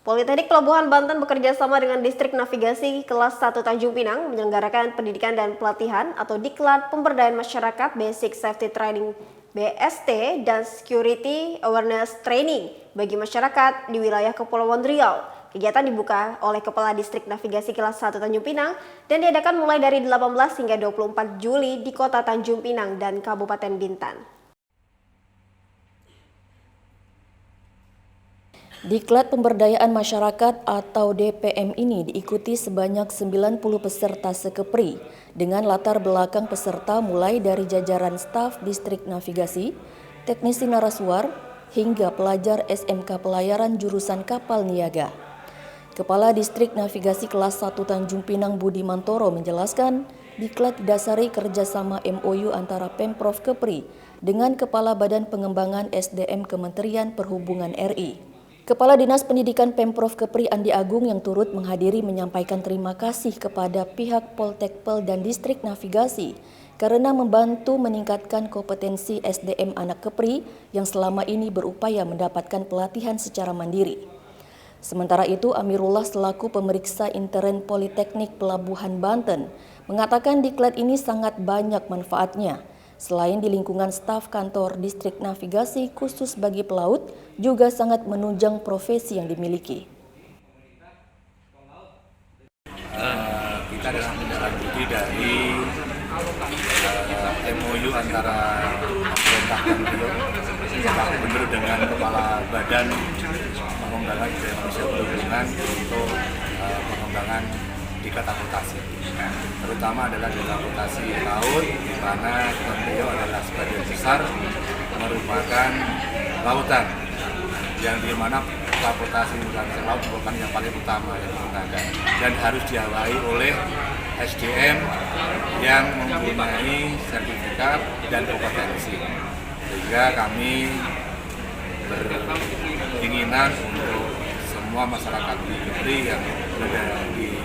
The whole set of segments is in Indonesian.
Politeknik Pelabuhan Banten bekerja sama dengan Distrik Navigasi Kelas 1 Tanjung Pinang menyelenggarakan pendidikan dan pelatihan atau Diklat Pemberdayaan Masyarakat Basic Safety Training BST dan Security Awareness Training bagi masyarakat di wilayah Kepulauan Riau. Kegiatan dibuka oleh Kepala Distrik Navigasi Kelas 1 Tanjung Pinang dan diadakan mulai dari 18 hingga 24 Juli di Kota Tanjung Pinang dan Kabupaten Bintan. Diklat Pemberdayaan Masyarakat atau DPM ini diikuti sebanyak 90 peserta sekepri dengan latar belakang peserta mulai dari jajaran staf Distrik Navigasi, teknisi narasuar, hingga pelajar SMK Pelayaran jurusan Kapal Niaga. Kepala Distrik Navigasi Kelas 1 Tanjung Pinang Budi Mantoro menjelaskan, diklat didasari kerjasama MOU antara Pemprov Kepri dengan Kepala Badan Pengembangan SDM Kementerian Perhubungan RI. Kepala Dinas Pendidikan Pemprov Kepri Andi Agung yang turut menghadiri menyampaikan terima kasih kepada pihak Poltekpel dan Distrik Navigasi karena membantu meningkatkan kompetensi SDM anak Kepri yang selama ini berupaya mendapatkan pelatihan secara mandiri. Sementara itu, Amirullah selaku pemeriksa intern Politeknik Pelabuhan Banten mengatakan diklat ini sangat banyak manfaatnya. Selain di lingkungan staf kantor Distrik Navigasi khusus bagi pelaut, juga sangat menunjang profesi yang dimiliki. Kita adalah menindaklanjuti dari MOU antara pemerintah dan Bapak Gubernur dengan Kepala Badan Pengembangan Sumber Daya Manusia Perhubungan untuk pengembangan diklat akuntansi, terutama adalah diklat akuntansi laut, di mana beliau adalah sebagian besar merupakan lautan, yang di mana akuntansi laut merupakan yang paling utama yang digunakan dan harus diawali oleh SDM yang mempunyai sertifikat dan kompetensi, sehingga kami berkeinginan untuk semua masyarakat di Kepri yang berada di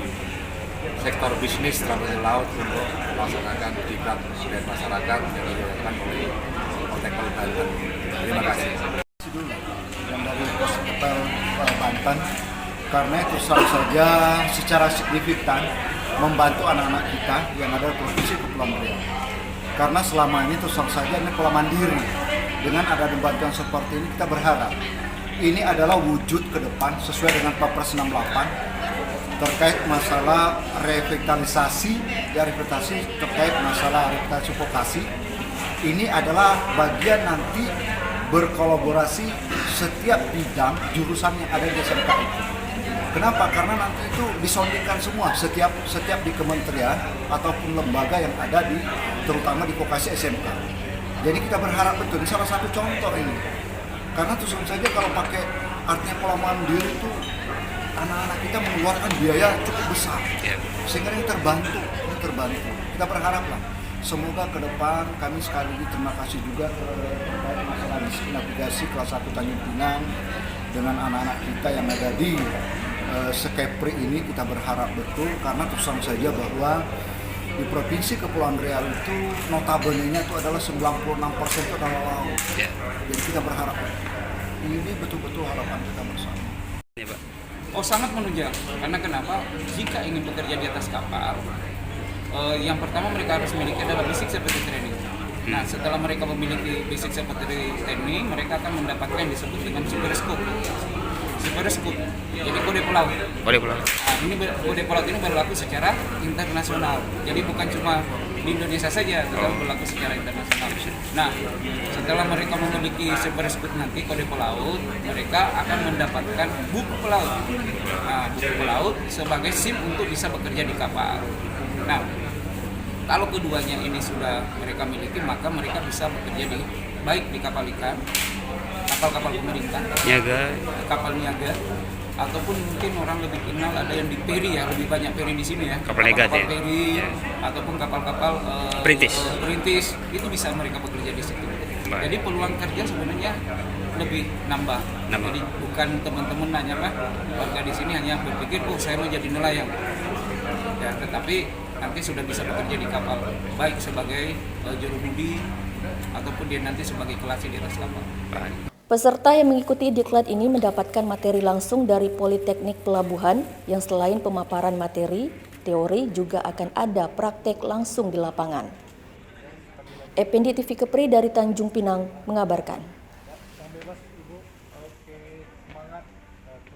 sektor bisnis transportasi laut untuk melaksanakan diklat pemberdayaan masyarakat yang dilakukan oleh Poltekpel Banten. Terima kasih. Yang dari Poltekpel Banten, karena itu selalu saja secara signifikan membantu anak-anak kita yang ada di Provinsi Kepulauan Riau. Karena selama ini terus saja ini pola mandiri. Dengan ada bantuan seperti ini kita berharap ini adalah wujud ke depan sesuai dengan Perpres 68 terkait masalah revitalisasi terkait masalah revitalisasi vokasi. Ini adalah bagian nanti berkolaborasi setiap bidang jurusan yang ada di SMK itu. Kenapa? Karena nanti itu disondingkan semua setiap di kementerian ataupun lembaga yang ada di terutama di vokasi SMK. Jadi kita berharap betul, ini salah satu contoh ini. Karena terus saja kalau pakai artinya pola mandiri itu anak-anak kita mengeluarkan biaya cukup besar, sehingga ini terbantu. Kita berharaplah semoga ke depan kami sekali lagi terima kasih juga kepada masalah navigasi kelas 1 Tanjung Pinang dengan anak-anak kita yang ada di Sekepri ini. Kita berharap betul karena terus saja bahwa di Provinsi Kepulauan Riau itu notabene-nya itu adalah 96% itu adalah laut. Jadi kita berharap ini betul-betul harapan kita bersama. Oh, sangat menunjang. Karena kenapa? Jika ingin bekerja di atas kapal, yang pertama mereka harus memiliki adalah basic safety training. Nah, setelah mereka memiliki basic safety training, mereka akan mendapatkan yang disebut dengan super scope. Jadi kode pelaut. Nah, ini kode pelaut ini berlaku secara internasional. Jadi bukan cuma di Indonesia saja, tetapi berlaku secara internasional. Nah, setelah mereka memiliki super scope nanti kode pelaut, mereka akan mendapatkan buku pelaut. Nah, buku pelaut sebagai SIM untuk bisa bekerja di kapal. Nah, kalau keduanya ini sudah mereka miliki, maka mereka bisa bekerja baik di kapal ikan, kapal-kapal pemerintah, kapal niaga, ataupun mungkin orang lebih kenal ada yang di peri ya, lebih banyak peri di sini ya, kapal peri, ataupun kapal-kapal perintis, itu bisa mereka bekerja di situ. Jadi peluang kerja sebenarnya lebih nambah. Jadi bukan teman-teman hanya warga di sini hanya berpikir saya mau jadi nelayan, ya, tetapi nanti sudah bisa bekerja di kapal, baik sebagai jurumudi ataupun dia nanti sebagai kelasi di atas kapal. Peserta yang mengikuti diklat ini mendapatkan materi langsung dari Politeknik Pelabuhan yang selain pemaparan materi, teori juga akan ada praktek langsung di lapangan. Effendi TV Kepri dari Tanjung Pinang mengabarkan.